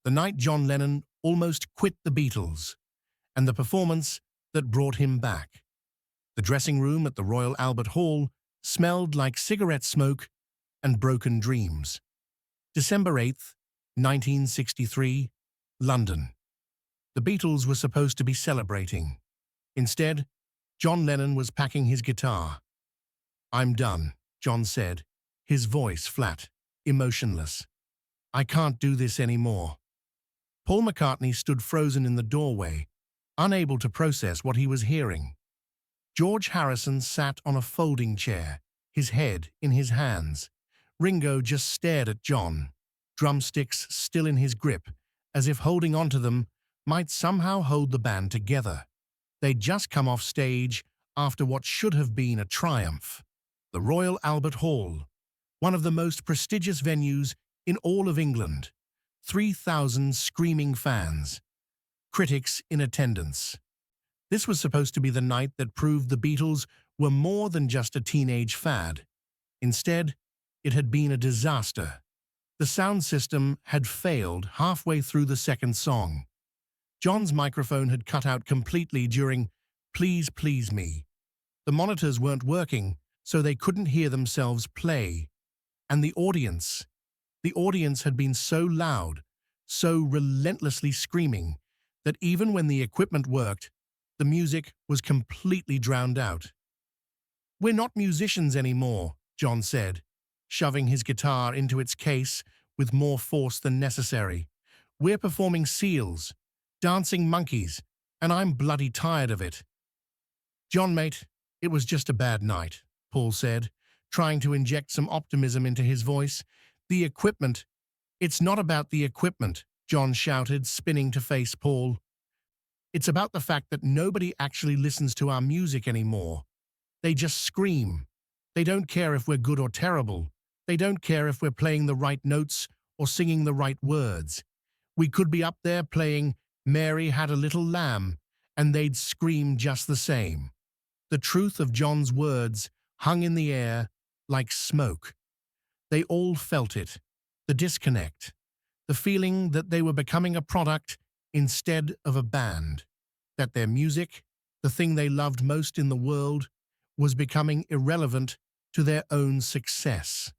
the night John Lennon almost quit the Beatles, and the performance that brought him back. The dressing room at the Royal Albert Hall smelled like cigarette smoke and broken dreams. December 8th, 1963, London. The Beatles were supposed to be celebrating. Instead, John Lennon was packing his guitar. "I'm done," John said, his voice flat, emotionless. "I can't do this anymore." Paul McCartney stood frozen in the doorway, unable to process what he was hearing. George Harrison sat on a folding chair, his head in his hands. Ringo just stared at John, drumsticks still in his grip, as if holding onto them might somehow hold the band together. They'd just come off stage after what should have been a triumph. The Royal Albert Hall, one of the most prestigious venues in all of England. 3,000 screaming fans. Critics in attendance. This was supposed to be the night that proved the Beatles were more than just a teenage fad. Instead, it had been a disaster. The sound system had failed halfway through the second song. John's microphone had cut out completely during "Please Please Me." The monitors weren't working, so they couldn't hear themselves play. And the audience had been so loud, so relentlessly screaming, that even when the equipment worked, the music was completely drowned out. "We're not musicians anymore," John said, shoving his guitar into its case with more force than necessary. "We're performing seals, dancing monkeys, and I'm bloody tired of it." "John, mate, it was just a bad night," Paul said, trying to inject some optimism into his voice. "The equipment—" "It's not about the equipment," John shouted, spinning to face Paul. "It's about the fact that nobody actually listens to our music anymore. They just scream. They don't care if we're good or terrible. They don't care if we're playing the right notes or singing the right words. We could be up there playing 'Mary Had a Little Lamb,' and they'd scream just the same." The truth of John's words hung in the air like smoke. They all felt it, the disconnect, the feeling that they were becoming a product instead of a band, that their music, the thing they loved most in the world, was becoming irrelevant to their own success.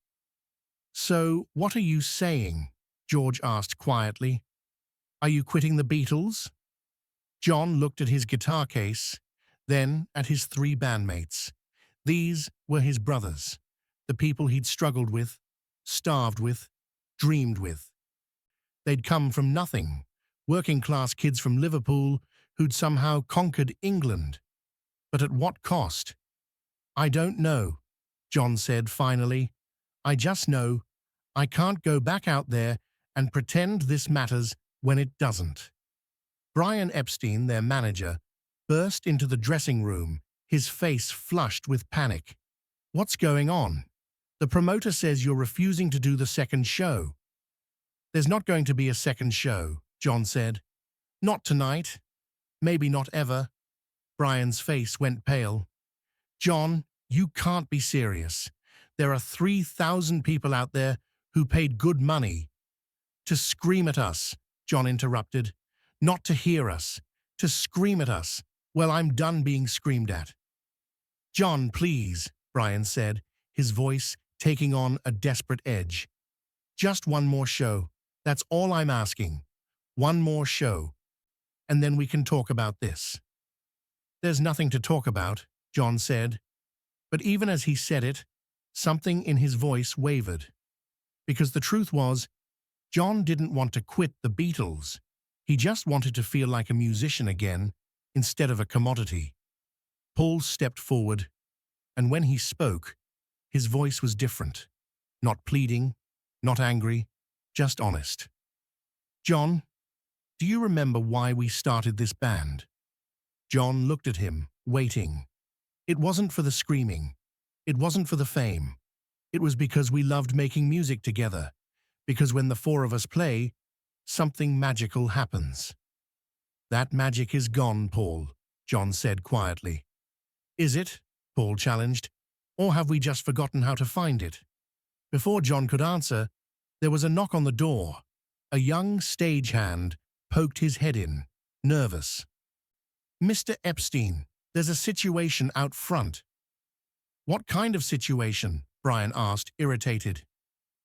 "So, what are you saying?" George asked quietly. "Are you quitting the Beatles?" John looked at his guitar case, then at his three bandmates. These were his brothers, the people he'd struggled with, starved with, dreamed with. They'd come from nothing, working-class kids from Liverpool who'd somehow conquered England. But at what cost? "I don't know," John said finally. "I just know I can't go back out there and pretend this matters when it doesn't." Brian Epstein, their manager, burst into the dressing room, his face flushed with panic. "What's going on? The promoter says you're refusing to do the second show." "There's not going to be a second show," John said. "Not tonight. Maybe not ever." Brian's face went pale. "John, you can't be serious. There are 3,000 people out there who paid good money." "To scream at us," John interrupted. "Not to hear us. To scream at us. Well, I'm done being screamed at." "John, please," Brian said, his voice taking on a desperate edge. "Just one more show. That's all I'm asking. One more show. And then we can talk about this." "There's nothing to talk about," John said. But even as he said it, something in his voice wavered. Because the truth was, John didn't want to quit the Beatles. He just wanted to feel like a musician again, instead of a commodity. Paul stepped forward, and when he spoke, his voice was different. Not pleading, not angry, just honest. "John, do you remember why we started this band?" John looked at him, waiting. "It wasn't for the screaming. It wasn't for the fame. It was because we loved making music together. Because when the four of us play, something magical happens." "That magic is gone, Paul," John said quietly. "Is it?" Paul challenged. "Or have we just forgotten how to find it?" Before John could answer, there was a knock on the door. A young stagehand poked his head in, nervous. "Mr. Epstein, there's a situation out front." "What kind of situation?" Brian asked, irritated.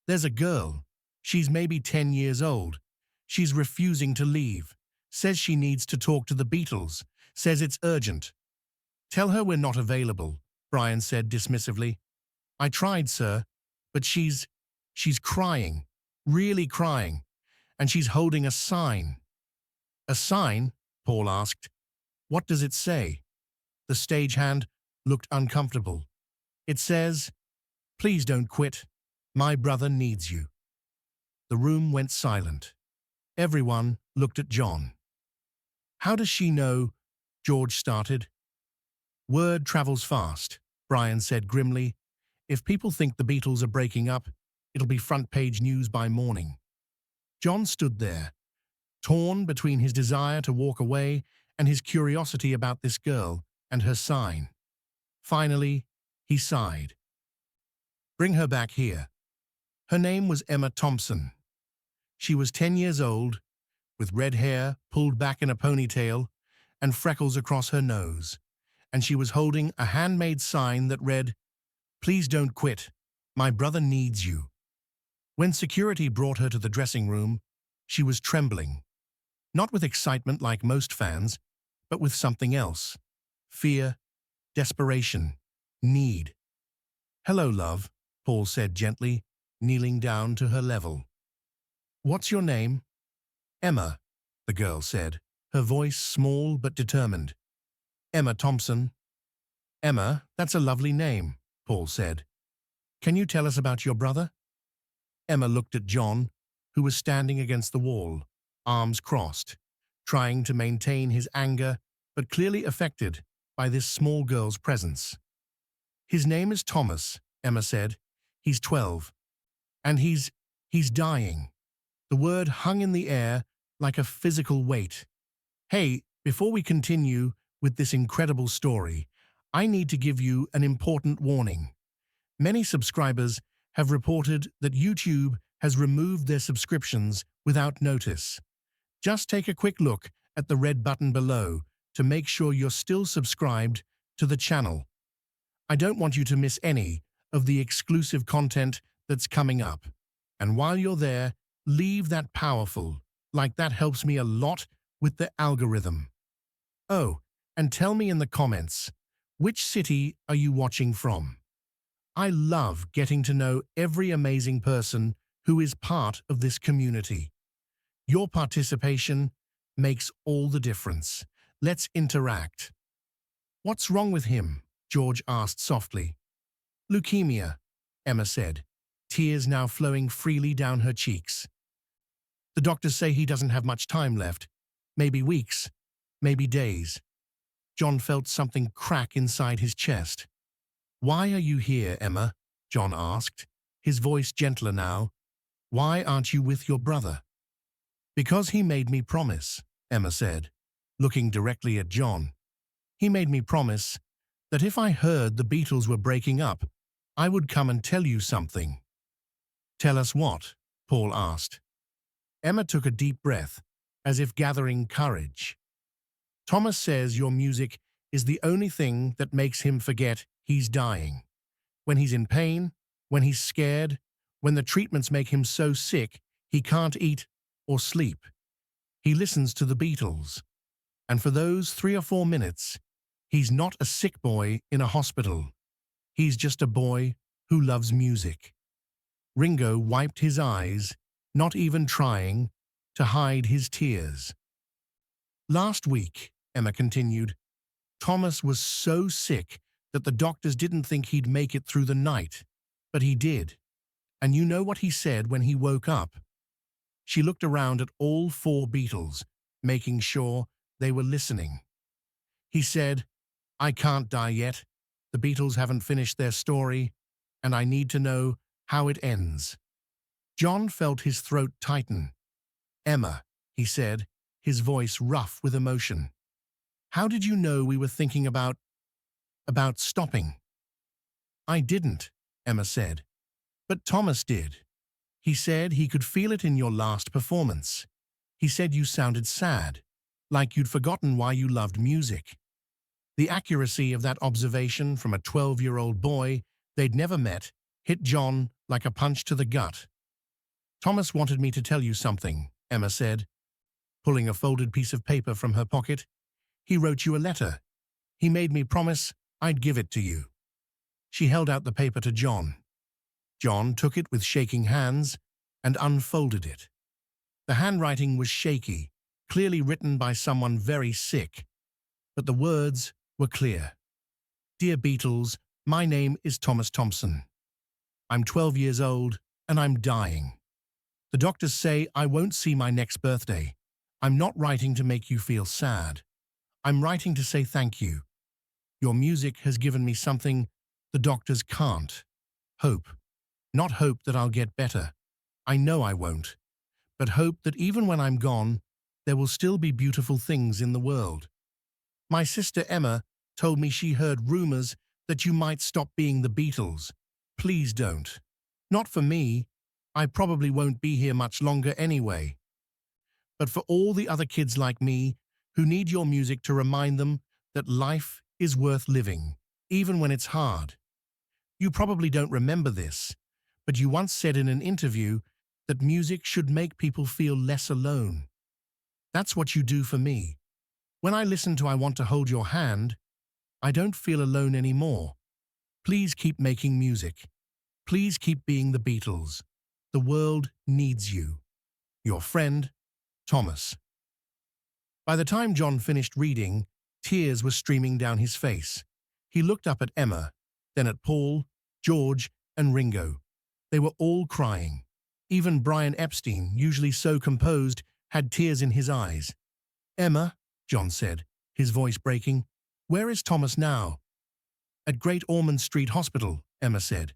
"There's a girl. She's maybe 10 years old. She's refusing to leave. Says she needs to talk to the Beatles. Says it's urgent." "Tell her we're not available," Brian said dismissively. "I tried, sir, but she's crying, really crying, and she's holding a sign." "A sign?" Paul asked. "What does it say?" The stagehand looked uncomfortable. "It says, 'Please don't quit. My brother needs you.'" The room went silent. Everyone looked at John. "How does she know?" George started. "Word travels fast," Brian said grimly. "If people think the Beatles are breaking up, it'll be front-page news by morning." John stood there, torn between his desire to walk away and his curiosity about this girl and her sign. Finally, he sighed. "Bring her back here." Her name was Emma Thompson. She was 10 years old, with red hair pulled back in a ponytail and freckles across her nose, and she was holding a handmade sign that read, "Please don't quit. My brother needs you." When security brought her to the dressing room, she was trembling, not with excitement like most fans, but with something else: fear, desperation, need. "Hello, love," Paul said gently, kneeling down to her level. "What's your name?" "Emma," the girl said, her voice small but determined. "Emma Thompson." "Emma, that's a lovely name," Paul said. "Can you tell us about your brother?" Emma looked at John, who was standing against the wall, arms crossed, trying to maintain his anger, but clearly affected by this small girl's presence. "His name is Thomas," Emma said. "He's 12. And he's dying." The word hung in the air like a physical weight. "Hey, before we continue with this incredible story, I need to give you an important warning. Many subscribers have reported that YouTube has removed their subscriptions without notice. Just take a quick look at the red button below to make sure you're still subscribed to the channel. I don't want you to miss any of the exclusive content that's coming up. And while you're there, leave that powerful, like that helps me a lot with the algorithm. Oh, and tell me in the comments, which city are you watching from? I love getting to know every amazing person who is part of this community. Your participation makes all the difference. Let's interact. "What's wrong with him?" George asked softly. "Leukemia," Emma said, tears now flowing freely down her cheeks. "The doctors say he doesn't have much time left. Maybe weeks, maybe days." John felt something crack inside his chest. "Why are you here, Emma?" John asked, his voice gentler now. "Why aren't you with your brother?" "Because he made me promise," Emma said, looking directly at John. "He made me promise that if I heard the Beatles were breaking up, I would come and tell you something." "Tell us what?" Paul asked. Emma took a deep breath, as if gathering courage. "Thomas says your music is the only thing that makes him forget he's dying. When he's in pain, when he's scared, when the treatments make him so sick he can't eat or sleep, he listens to the Beatles. And for those 3 or 4 minutes, he's not a sick boy in a hospital. He's just a boy who loves music." Ringo wiped his eyes, not even trying to hide his tears. "Last week," Emma continued, "Thomas was so sick that the doctors didn't think he'd make it through the night, but he did. And you know what he said when he woke up?" She looked around at all 4 Beatles, making sure they were listening. "He said, 'I can't die yet. The Beatles haven't finished their story, and I need to know how it ends.'" John felt his throat tighten. "Emma," he said, his voice rough with emotion, "how did you know we were thinking about stopping?" "I didn't," Emma said, "but Thomas did. He said he could feel it in your last performance. He said you sounded sad, like you'd forgotten why you loved music. The accuracy of that observation from a 12-year-old boy they'd never met hit John like a punch to the gut. Thomas wanted me to tell you something, Emma said, pulling a folded piece of paper from her pocket. He wrote you a letter. He made me promise I'd give it to you. She held out the paper to John. John took it with shaking hands and unfolded it. The handwriting was shaky, clearly written by someone very sick, but the words were clear. Dear Beatles, my name is Thomas Thompson. I'm 12 years old and I'm dying. The doctors say I won't see my next birthday. I'm not writing to make you feel sad. I'm writing to say thank you. Your music has given me something the doctors can't. Hope. Not hope that I'll get better. I know I won't. But hope that even when I'm gone, there will still be beautiful things in the world. My sister Emma told me she heard rumors that you might stop being the Beatles. Please don't. Not for me. I probably won't be here much longer anyway. But for all the other kids like me who need your music to remind them that life is worth living, even when it's hard. You probably don't remember this, but you once said in an interview that music should make people feel less alone. That's what you do for me. When I listen to I Want to Hold Your Hand, I don't feel alone anymore. Please keep making music. Please keep being the Beatles. The world needs you. Your friend, Thomas. By the time John finished reading, tears were streaming down his face. He looked up at Emma, then at Paul, George, and Ringo. They were all crying. Even Brian Epstein, usually so composed, had tears in his eyes. Emma, John said, his voice breaking, where is Thomas now? At Great Ormond Street Hospital, Emma said.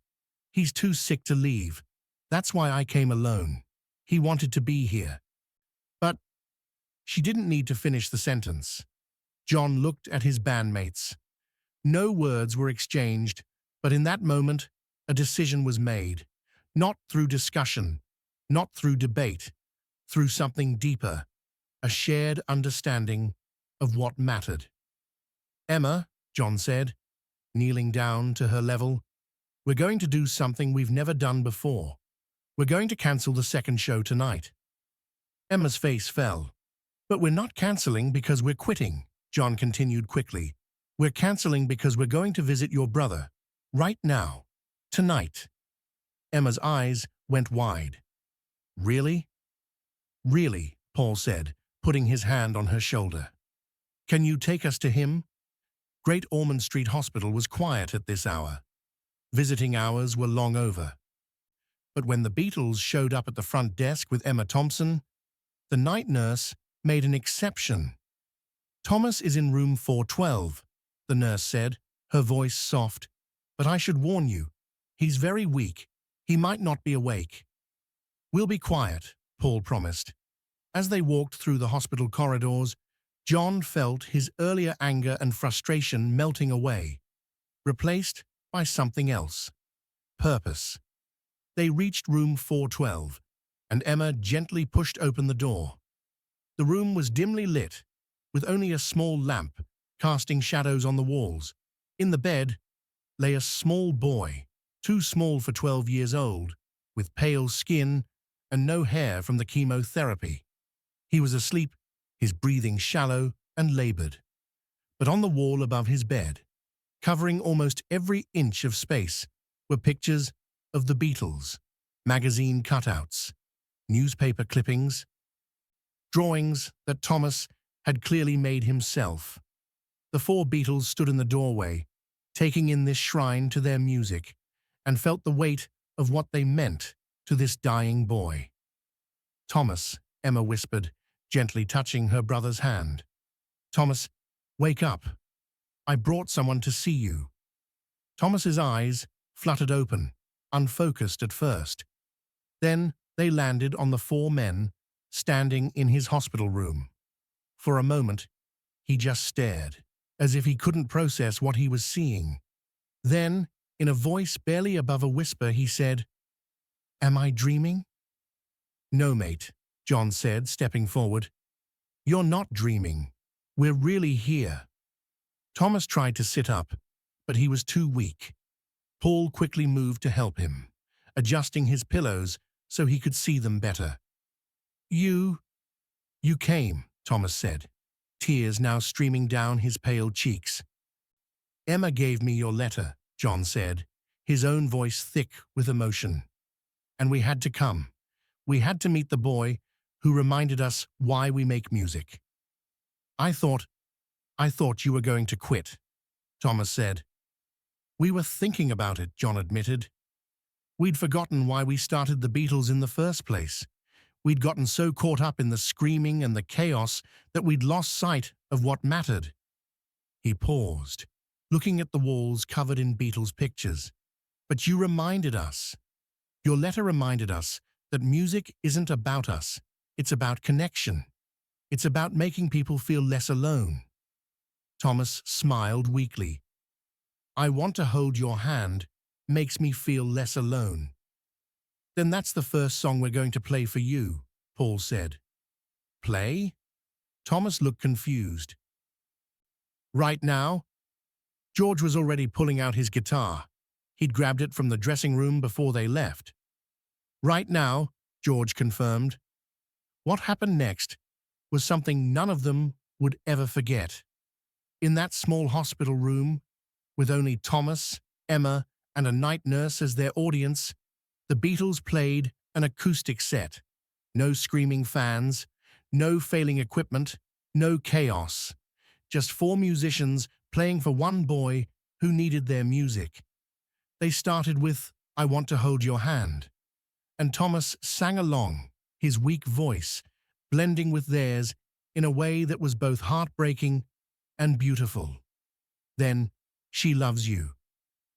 He's too sick to leave. That's why I came alone. He wanted to be here. But she didn't need to finish the sentence. John looked at his bandmates. No words were exchanged, but in that moment, a decision was made. Not through discussion, not through debate, through something deeper, a shared understanding of what mattered. Emma, John said, kneeling down to her level, we're going to do something we've never done before. We're going to cancel the second show tonight. Emma's face fell. But we're not canceling because we're quitting, John continued quickly. We're canceling because we're going to visit your brother. Right now. Tonight. Emma's eyes went wide. Really? Really, Paul said, putting his hand on her shoulder. Can you take us to him? Great Ormond Street Hospital was quiet at this hour. Visiting hours were long over. But when the Beatles showed up at the front desk with Emma Thompson, the night nurse made an exception. Thomas is in room 412, the nurse said, her voice soft. But I should warn you, he's very weak. He might not be awake. We'll be quiet, Paul promised. As they walked through the hospital corridors, John felt his earlier anger and frustration melting away, replaced by something else. Purpose. They reached room 412, and Emma gently pushed open the door. The room was dimly lit, with only a small lamp casting shadows on the walls. In the bed lay a small boy, too small for 12 years old, with pale skin and no hair from the chemotherapy. He was asleep, his breathing shallow and labored. But on the wall above his bed, covering almost every inch of space, were pictures of the Beatles, magazine cutouts, newspaper clippings, drawings that Thomas had clearly made himself. The four Beatles stood in the doorway, taking in this shrine to their music, and felt the weight of what they meant to this dying boy. Thomas, Emma whispered, gently touching her brother's hand. Thomas, wake up. I brought someone to see you. Thomas's eyes fluttered open, unfocused at first. Then they landed on the four men standing in his hospital room. For a moment, he just stared, as if he couldn't process what he was seeing. Then, in a voice barely above a whisper, he said, Am I dreaming? No, mate, John said, stepping forward. You're not dreaming. We're really here. Thomas tried to sit up, but he was too weak. Paul quickly moved to help him, adjusting his pillows so he could see them better. You came, Thomas said, tears now streaming down his pale cheeks. Emma gave me your letter, John said, his own voice thick with emotion. And we had to come. We had to meet the boy who reminded us why we make music. I thought you were going to quit, Thomas said. We were thinking about it, John admitted. We'd forgotten why we started the Beatles in the first place. We'd gotten so caught up in the screaming and the chaos that we'd lost sight of what mattered. He paused, looking at the walls covered in Beatles pictures. But you reminded us. Your letter reminded us that music isn't about us. It's about connection. It's about making people feel less alone. Thomas smiled weakly. I want to hold your hand makes me feel less alone. Then that's the first song we're going to play for you, Paul said. Play? Thomas looked confused. Right now? George was already pulling out his guitar. He'd grabbed it from the dressing room before they left. Right now, George confirmed. What happened next was something none of them would ever forget. In that small hospital room, with only Thomas, Emma, and a night nurse as their audience, the Beatles played an acoustic set. No screaming fans, no failing equipment, no chaos. Just 4 musicians playing for one boy who needed their music. They started with I Want to Hold Your Hand, and Thomas sang along, his weak voice blending with theirs in a way that was both heartbreaking and beautiful. Then, She Loves You.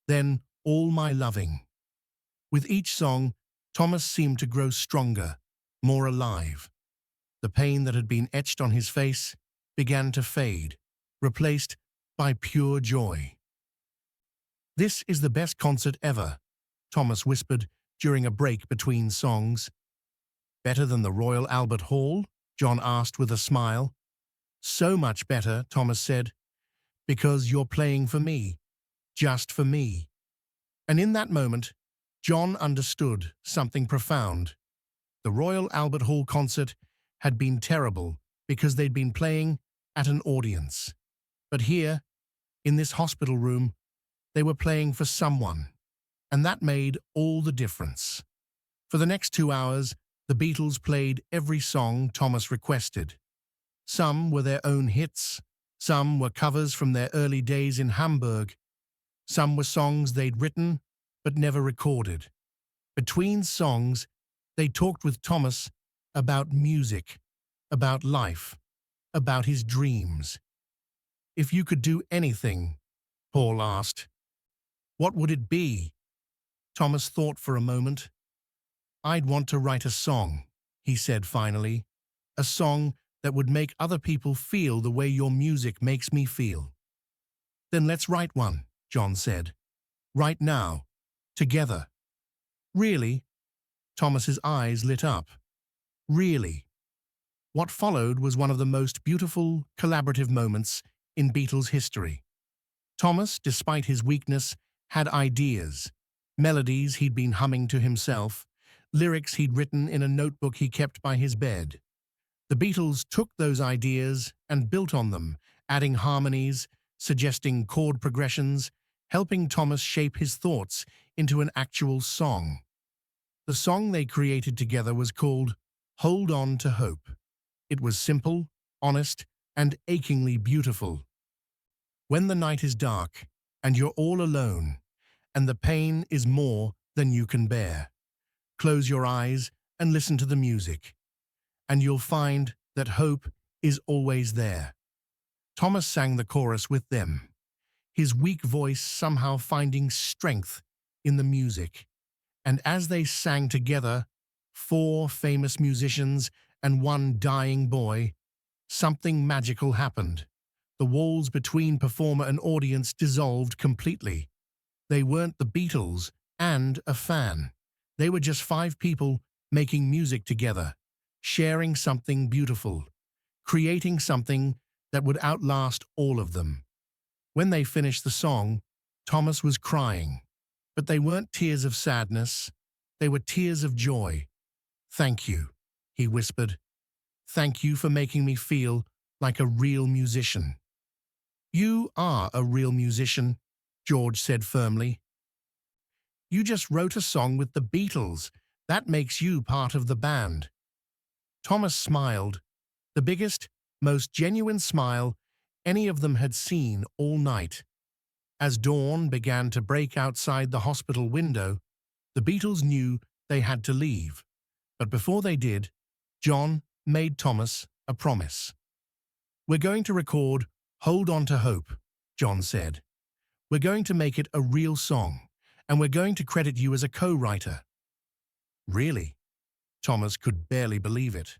Then, All My Loving. With each song, Thomas seemed to grow stronger, more alive. The pain that had been etched on his face began to fade, replaced by pure joy. This is the best concert ever, Thomas whispered during a break between songs. Better than the Royal Albert Hall? John asked with a smile. So much better, Thomas said, because you're playing for me, just for me. And in that moment, John understood something profound. The Royal Albert Hall concert had been terrible because they'd been playing at an audience. But here, in this hospital room, they were playing for someone, and that made all the difference. For the next 2 hours, the Beatles played every song Thomas requested. Some were their own hits, some were covers from their early days in Hamburg, some were songs they'd written but never recorded. Between songs, they talked with Thomas about music, about life, about his dreams. If you could do anything, Paul asked, what would it be? Thomas thought for a moment. I'd want to write a song, he said finally, a song that would make other people feel the way your music makes me feel. Then let's write one, John said. Right now, together. Really? Thomas's eyes lit up. Really? What followed was one of the most beautiful, collaborative moments in Beatles history. Thomas, despite his weakness, had ideas, melodies he'd been humming to himself, lyrics he'd written in a notebook he kept by his bed. The Beatles took those ideas and built on them, adding harmonies, suggesting chord progressions, helping Thomas shape his thoughts into an actual song. The song they created together was called Hold On to Hope. It was simple, honest, and achingly beautiful. When the night is dark, and you're all alone, and the pain is more than you can bear, close your eyes and listen to the music, and you'll find that hope is always there. Thomas sang the chorus with them, his weak voice somehow finding strength in the music. And as they sang together, 4 famous musicians and 1 dying boy, something magical happened. The walls between performer and audience dissolved completely. They weren't the Beatles and a fan. They were just 5 people making music together, sharing something beautiful, creating something that would outlast all of them. When they finished the song, Thomas was crying, but they weren't tears of sadness, they were tears of joy. "Thank you," he whispered. "Thank you for making me feel like a real musician." "You are a real musician," George said firmly. "You just wrote a song with the Beatles. That makes you part of the band." Thomas smiled, the biggest, most genuine smile any of them had seen all night. As dawn began to break outside the hospital window, the Beatles knew they had to leave. But before they did, John made Thomas a promise. "We're going to record Hold On to Hope," John said. "We're going to make it a real song, and we're going to credit you as a co-writer." "Really?" Thomas could barely believe it.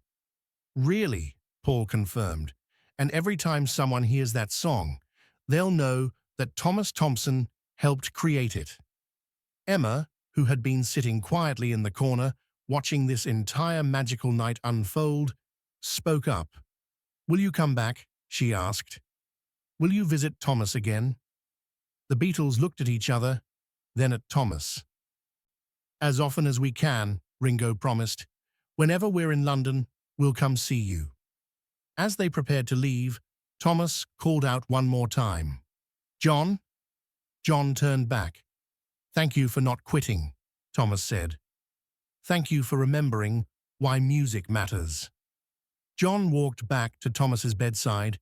"Really," Paul confirmed, "and every time someone hears that song, they'll know that Thomas Thompson helped create it." Emma, who had been sitting quietly in the corner, watching this entire magical night unfold, spoke up. "Will you come back?" she asked. "Will you visit Thomas again?" The Beatles looked at each other, then at Thomas. "As often as we can," Ringo promised. "Whenever we're in London, we'll come see you." As they prepared to leave, Thomas called out one more time. "John?" John turned back. "Thank you for not quitting," Thomas said. "Thank you for remembering why music matters." John walked back to Thomas's bedside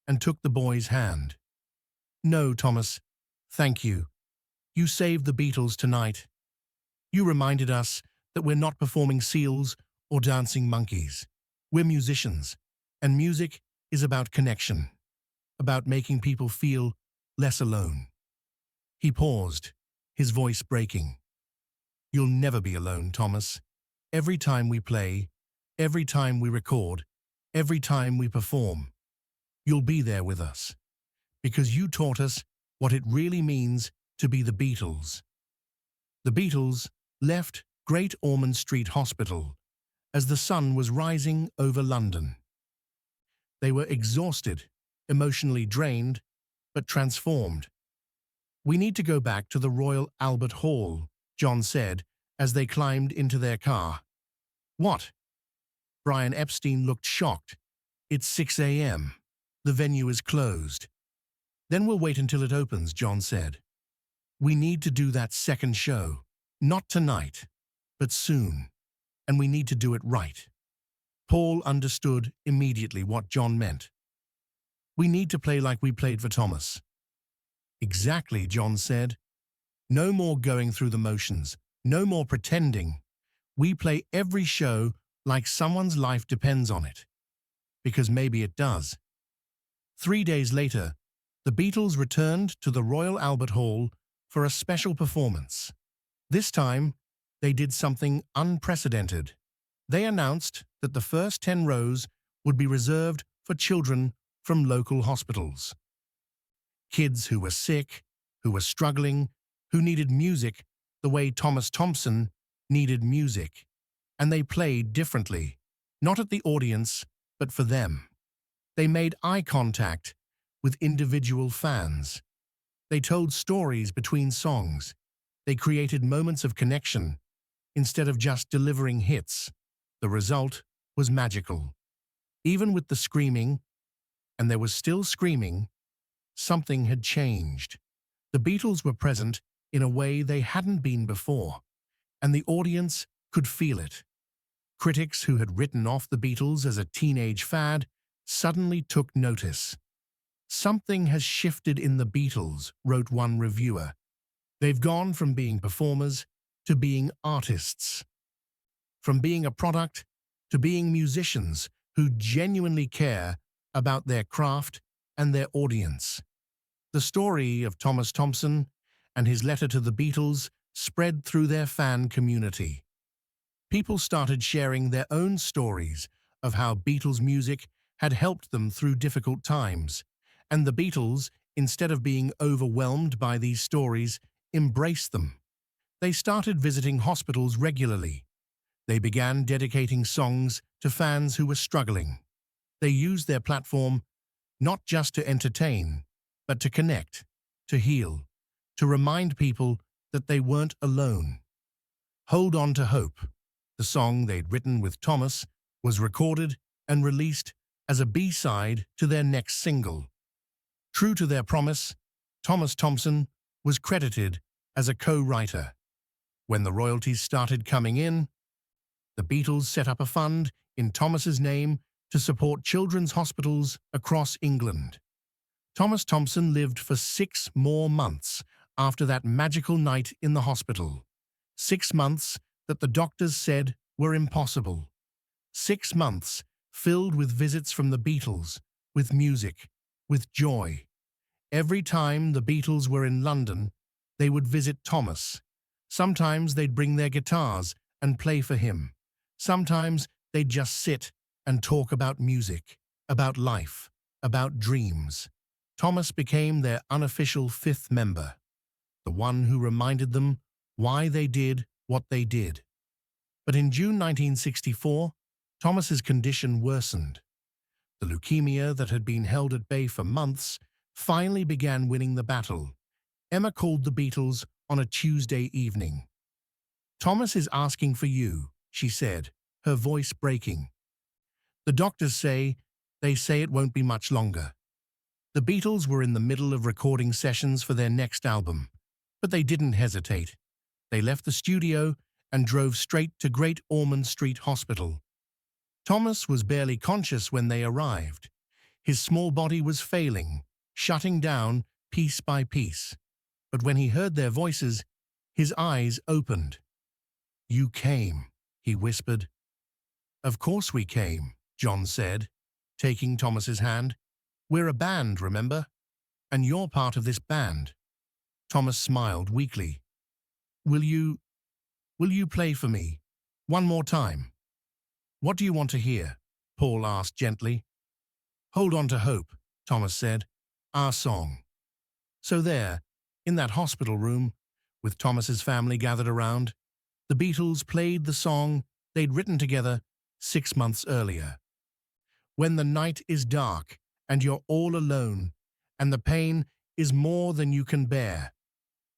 and took the boy's hand. "No, Thomas, thank you. You saved the Beatles tonight. You reminded us that we're not performing seals or dancing monkeys. We're musicians, and music is about connection, about making people feel less alone." He paused, his voice breaking. "You'll never be alone, Thomas. Every time we play, every time we record, every time we perform, you'll be there with us, because you taught us what it really means to be the Beatles." The Beatles left Great Ormond Street Hospital as the sun was rising over London. They were exhausted, emotionally drained, but transformed. "We need to go back to the Royal Albert Hall," John said as they climbed into their car. "What?" Brian Epstein looked shocked. "It's 6 a.m. The venue is closed." "Then we'll wait until it opens," John said. "We need to do that second show. Not tonight, but soon. And we need to do it right." Paul understood immediately what John meant. "We need to play like we played for Thomas." "Exactly," John said. "No more going through the motions. No more pretending. We play every show like someone's life depends on it. Because maybe it does." 3 days later, the Beatles returned to the Royal Albert Hall for a special performance. This time, they did something unprecedented. They announced that the first 10 rows would be reserved for children from local hospitals. Kids who were sick, who were struggling, who needed music the way Thomas Thompson needed music. And they played differently, not at the audience, but for them. They made eye contact with individual fans. They told stories between songs. They created moments of connection instead of just delivering hits. The result was magical. Even with the screaming, and there was still screaming, something had changed. The Beatles were present in a way they hadn't been before, and the audience could feel it. Critics who had written off the Beatles as a teenage fad suddenly took notice. "Something has shifted in the Beatles," wrote one reviewer. "They've gone from being performers to being artists. From being a product to being musicians who genuinely care about their craft and their audience." The story of Thomas Thompson and his letter to the Beatles spread through their fan community. People started sharing their own stories of how Beatles music had helped them through difficult times, and the Beatles, instead of being overwhelmed by these stories, embraced them. They started visiting hospitals regularly. They began dedicating songs to fans who were struggling. They used their platform not just to entertain, but to connect, to heal, to remind people that they weren't alone. Hold On to Hope, the song they'd written with Thomas, was recorded and released as a B-side to their next single. True to their promise, Thomas Thompson was credited as a co-writer. When the royalties started coming in, the Beatles set up a fund in Thomas's name to support children's hospitals across England. Thomas Thompson lived for 6 more months after that magical night in the hospital. 6 months that the doctors said were impossible. 6 months filled with visits from the Beatles, with music, with joy. Every time the Beatles were in London, they would visit Thomas. Sometimes they'd bring their guitars and play for him. Sometimes they'd just sit and talk about music, about life, about dreams. Thomas became their unofficial 5th member, the one who reminded them why they did what they did. But in June 1964, Thomas's condition worsened. The leukemia that had been held at bay for months finally began winning the battle. Emma called the Beatles on a Tuesday evening. "Thomas is asking for you," she said, her voice breaking. "The doctors say it won't be much longer." The Beatles were in the middle of recording sessions for their next album, but they didn't hesitate. They left the studio and drove straight to Great Ormond Street Hospital. Thomas was barely conscious when they arrived. His small body was failing, shutting down piece by piece. But when he heard their voices, his eyes opened. "You came," he whispered. "Of course we came," John said, taking Thomas's hand. "We're a band, remember? And you're part of this band." Thomas smiled weakly. Will you play for me? One more time." "What do you want to hear?" Paul asked gently. "Hold On to Hope," Thomas said. "Our song." So there, in that hospital room, with Thomas's family gathered around, the Beatles played the song they'd written together 6 months earlier. When the night is dark and you're all alone and the pain is more than you can bear,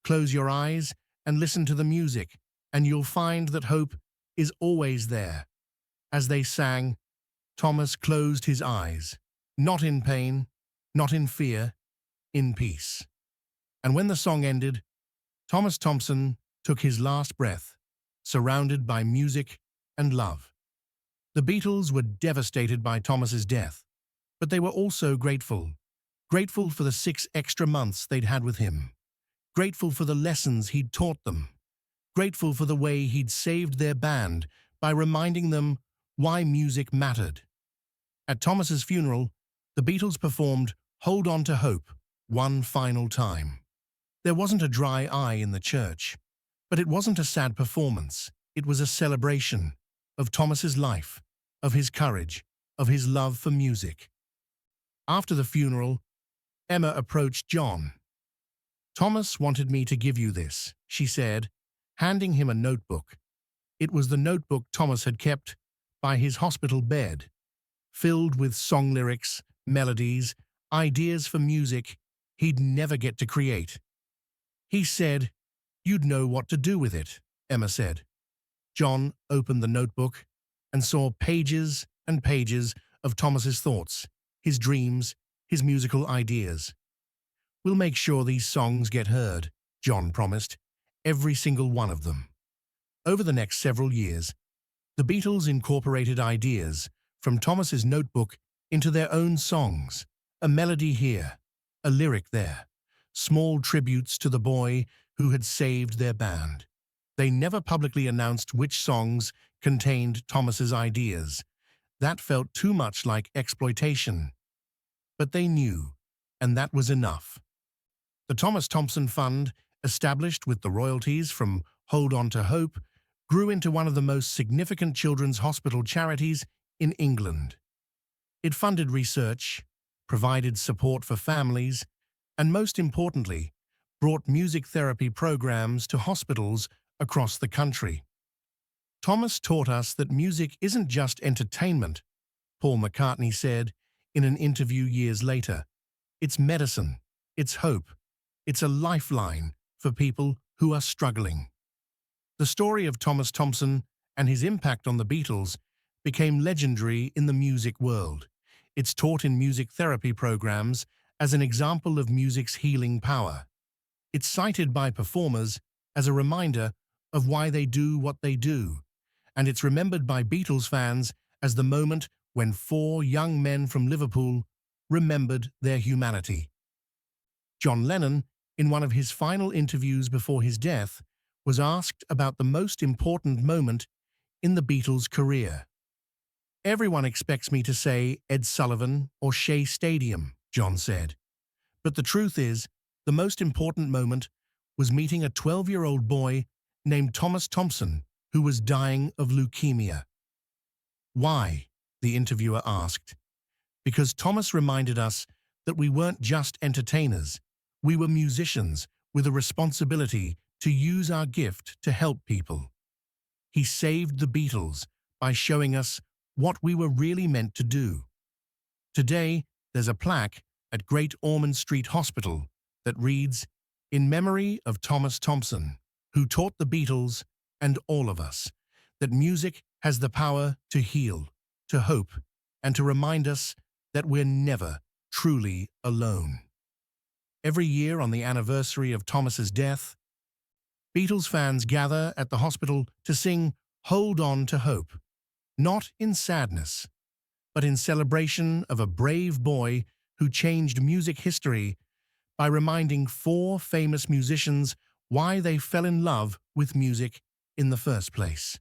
close your eyes and listen to the music and you'll find that hope is always there. As they sang, Thomas closed his eyes, not in pain, not in fear, in peace. And when the song ended, Thomas Thompson took his last breath, surrounded by music and love. The Beatles were devastated by Thomas's death, but they were also grateful. Grateful for the 6 extra months they'd had with him. Grateful for the lessons he'd taught them. Grateful for the way he'd saved their band by reminding them why music mattered. At Thomas's funeral, the Beatles performed Hold On to Hope one final time. There wasn't a dry eye in the church, but it wasn't a sad performance. It was a celebration of Thomas's life, of his courage, of his love for music. After the funeral, Emma approached John. "Thomas wanted me to give you this," she said, handing him a notebook. It was the notebook Thomas had kept by his hospital bed, filled with song lyrics, melodies, ideas for music he'd never get to create. "He said you'd know what to do with it," Emma said. John opened the notebook and saw pages and pages of Thomas's thoughts, his dreams, his musical ideas. "We'll make sure these songs get heard," John promised, "every single one of them." Over the next several years, the Beatles incorporated ideas from Thomas's notebook into their own songs, a melody here, a lyric there, small tributes to the boy who had saved their band. They never publicly announced which songs contained Thomas's ideas. That felt too much like exploitation. But they knew, and that was enough. The Thomas Thompson Fund, established with the royalties from Hold On to Hope, grew into one of the most significant children's hospital charities in England. It funded research, provided support for families, and most importantly, brought music therapy programs to hospitals across the country. Thomas taught us that music isn't just entertainment, Paul McCartney said in an interview years later. It's medicine, it's hope, it's a lifeline for people who are struggling. The story of Thomas Thompson and his impact on the Beatles became legendary in the music world. It's taught in music therapy programs as an example of music's healing power. It's cited by performers as a reminder of why they do what they do, and it's remembered by Beatles fans as the moment when four young men from Liverpool remembered their humanity. John Lennon, in one of his final interviews before his death, was asked about the most important moment in the Beatles' career. "Everyone expects me to say Ed Sullivan or Shea Stadium," John said. "But the truth is, the most important moment was meeting a 12-year-old boy named Thomas Thompson who was dying of leukemia." "Why?" the interviewer asked. "Because Thomas reminded us that we weren't just entertainers, we were musicians with a responsibility to use our gift to help people. He saved the Beatles by showing us what we were really meant to do." Today, there's a plaque at Great Ormond Street Hospital that reads, "In memory of Thomas Thompson, who taught the Beatles and all of us that music has the power to heal, to hope, and to remind us that we're never truly alone." Every year on the anniversary of Thomas's death, Beatles fans gather at the hospital to sing "Hold On to Hope," not in sadness, but in celebration of a brave boy who changed music history by reminding four famous musicians why they fell in love with music in the first place.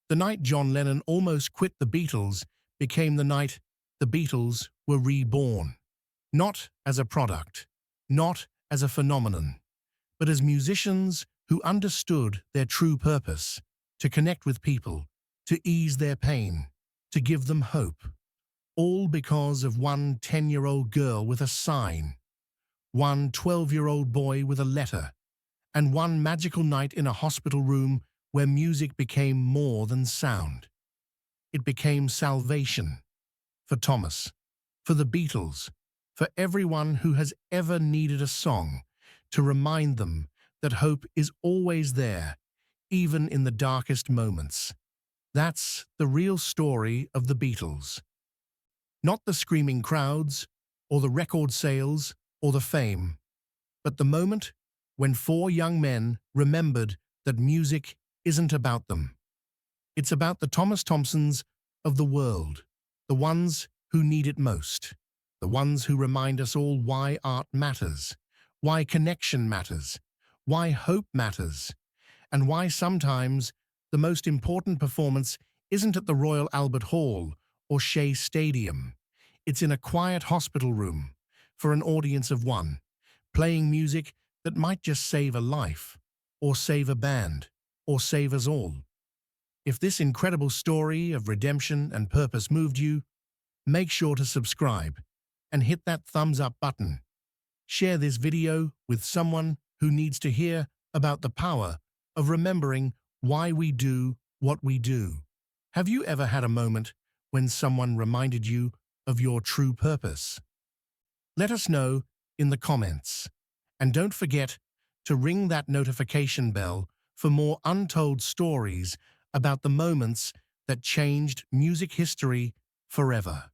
The night John Lennon almost quit the Beatles became the night the Beatles were reborn. Not as a product, not as a phenomenon, but as musicians who understood their true purpose: to connect with people, to ease their pain, to give them hope. All because of one 10-year-old girl with a sign, one 12-year-old boy with a letter, and one magical night in a hospital room where music became more than sound. It became salvation for Thomas, for the Beatles, for everyone who has ever needed a song to remind them that hope is always there, even in the darkest moments. That's the real story of the Beatles. Not the screaming crowds, or the record sales, or the fame, but the moment when four young men remembered that music isn't about them. It's about the Thomas Thompsons of the world, the ones who need it most, the ones who remind us all why art matters, why connection matters, why hope matters, and why sometimes the most important performance isn't at the Royal Albert Hall or Shea Stadium. It's in a quiet hospital room, for an audience of one, playing music that might just save a life, or save a band, or save us all. If this incredible story of redemption and purpose moved you, make sure to subscribe and hit that thumbs up button. Share this video with someone who needs to hear about the power of remembering why we do what we do. Have you ever had a moment when someone reminded you of your true purpose? Let us know in the comments. And don't forget to ring that notification bell for more untold stories about the moments that changed music history forever.